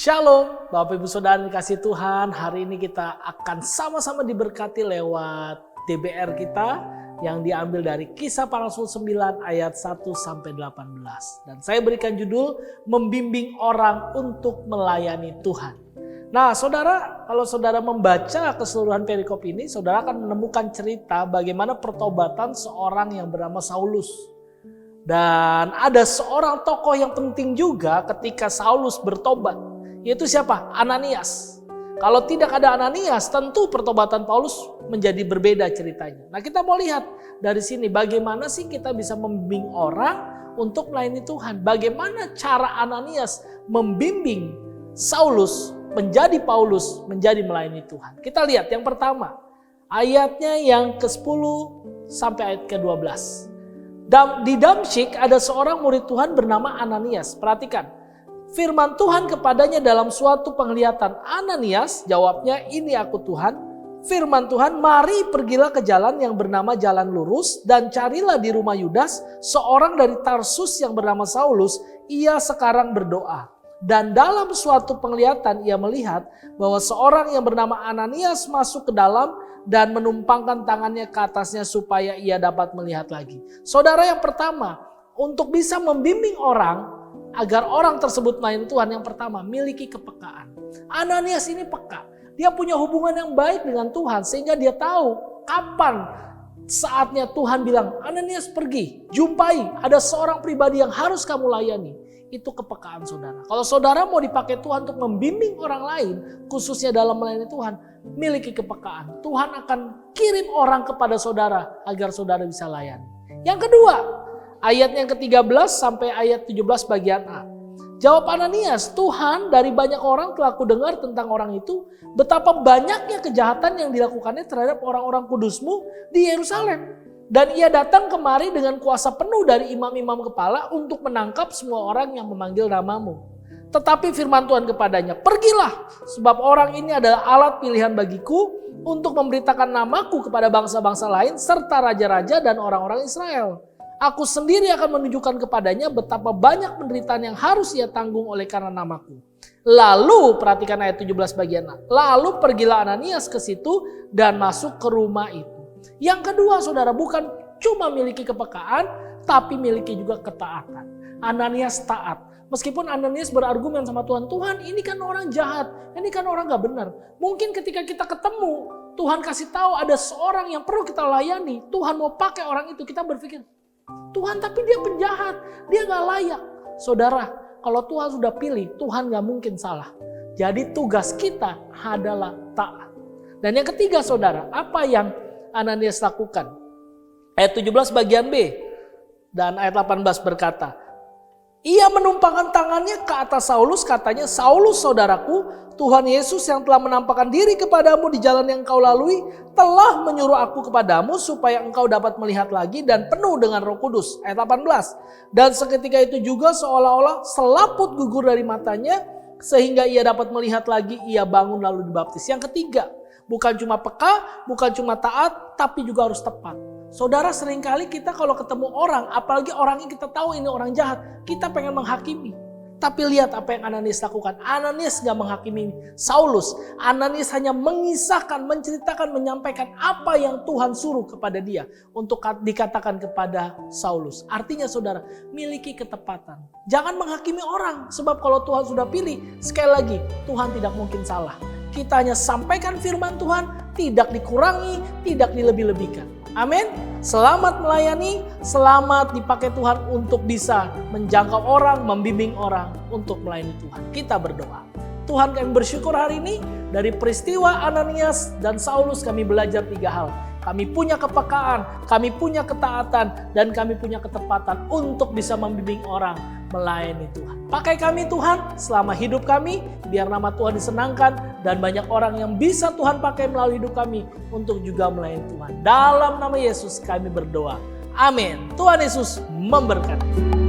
Shalom, Bapak Ibu Saudara dikasih Tuhan. Hari ini kita akan sama-sama diberkati lewat DBR kita yang diambil dari Kisah Para Rasul 9 ayat 1 sampai 18. Dan saya berikan judul Membimbing Orang untuk Melayani Tuhan. Nah, Saudara, kalau Saudara membaca keseluruhan perikop ini, Saudara akan menemukan cerita bagaimana pertobatan seorang yang bernama Saulus. Dan ada seorang tokoh yang penting juga ketika Saulus bertobat. Yaitu siapa? Ananias. Kalau tidak ada Ananias, tentu pertobatan Paulus menjadi berbeda ceritanya. Nah, kita mau lihat dari sini bagaimana sih kita bisa membimbing orang untuk melayani Tuhan. Bagaimana cara Ananias membimbing Saulus menjadi Paulus menjadi melayani Tuhan. Kita lihat yang pertama, ayatnya yang ke-10 sampai ayat ke-12. Di Damsyik ada seorang murid Tuhan bernama Ananias. Perhatikan. Firman Tuhan kepadanya dalam suatu penglihatan. Ananias, jawabnya, ini aku Tuhan. Firman Tuhan, mari pergilah ke jalan yang bernama Jalan Lurus dan carilah di rumah Yudas seorang dari Tarsus yang bernama Saulus. Ia sekarang berdoa. Dan dalam suatu penglihatan ia melihat bahwa seorang yang bernama Ananias masuk ke dalam dan menumpangkan tangannya ke atasnya supaya ia dapat melihat lagi. Saudara, yang pertama, untuk bisa membimbing orang agar orang tersebut melayani Tuhan, yang pertama, miliki kepekaan. Ananias ini peka. Dia punya hubungan yang baik dengan Tuhan sehingga dia tahu kapan saatnya Tuhan bilang, Ananias pergi, jumpai, ada seorang pribadi yang harus kamu layani. Itu kepekaan saudara. Kalau saudara mau dipakai Tuhan untuk membimbing orang lain, khususnya dalam melayani Tuhan, miliki kepekaan. Tuhan akan kirim orang kepada saudara agar saudara bisa layani. Yang kedua, ayat yang ke-13 sampai ayat 17 bagian A. Jawab Ananias, Tuhan, dari banyak orang telah kudengar tentang orang itu, betapa banyaknya kejahatan yang dilakukannya terhadap orang-orang kudusmu di Yerusalem. Dan ia datang kemari dengan kuasa penuh dari imam-imam kepala untuk menangkap semua orang yang memanggil namamu. Tetapi firman Tuhan kepadanya, pergilah, sebab orang ini adalah alat pilihan bagiku untuk memberitakan namaku kepada bangsa-bangsa lain serta raja-raja dan orang-orang Israel. Aku sendiri akan menunjukkan kepadanya betapa banyak penderitaan yang harus ia tanggung oleh karena namaku. Lalu, perhatikan ayat 17 bagian A. Lalu pergilah Ananias ke situ dan masuk ke rumah itu. Yang kedua, saudara, bukan cuma miliki kepekaan, tapi miliki juga ketaatan. Ananias taat. Meskipun Ananias berargumen sama Tuhan, Tuhan ini kan orang jahat, ini kan orang gak benar. Mungkin ketika kita ketemu, Tuhan kasih tahu ada seorang yang perlu kita layani. Tuhan mau pakai orang itu, kita berpikir, Tuhan tapi dia penjahat, dia gak layak. Saudara, kalau Tuhan sudah pilih, Tuhan gak mungkin salah. Jadi tugas kita adalah taat. Dan yang ketiga, saudara, apa yang Ananias lakukan? Ayat 17 bagian B dan ayat 18 berkata, ia menumpangkan tangannya ke atas Saulus, katanya, Saulus saudaraku, Tuhan Yesus yang telah menampakkan diri kepadamu di jalan yang kau lalui, telah menyuruh aku kepadamu supaya engkau dapat melihat lagi dan penuh dengan Roh Kudus. Ayat 18. Dan seketika itu juga seolah-olah selaput gugur dari matanya, sehingga ia dapat melihat lagi, ia bangun lalu dibaptis. Yang ketiga, bukan cuma peka, bukan cuma taat, tapi juga harus tepat. Saudara, seringkali kita kalau ketemu orang, apalagi orang yang kita tahu ini orang jahat, kita pengen menghakimi. Tapi lihat apa yang Ananias lakukan. Ananias gak menghakimi Saulus. Ananias hanya mengisahkan, menceritakan, menyampaikan apa yang Tuhan suruh kepada dia untuk dikatakan kepada Saulus. Artinya saudara, miliki ketepatan. Jangan menghakimi orang, sebab kalau Tuhan sudah pilih, sekali lagi, Tuhan tidak mungkin salah. Kita hanya sampaikan firman Tuhan, tidak dikurangi, tidak dilebih-lebihkan. Amin. Selamat melayani, selamat dipakai Tuhan untuk bisa menjangkau orang, membimbing orang untuk melayani Tuhan. Kita berdoa. Tuhan, kami bersyukur hari ini dari peristiwa Ananias dan Saulus kami belajar 3 hal. Kami punya kepekaan, kami punya ketaatan, dan kami punya ketepatan untuk bisa membimbing orang melayani Tuhan. Pakai kami Tuhan selama hidup kami, biar nama Tuhan disenangkan dan banyak orang yang bisa Tuhan pakai melalui hidup kami untuk juga melayani Tuhan. Dalam nama Yesus kami berdoa. Amin. Tuhan Yesus memberkati.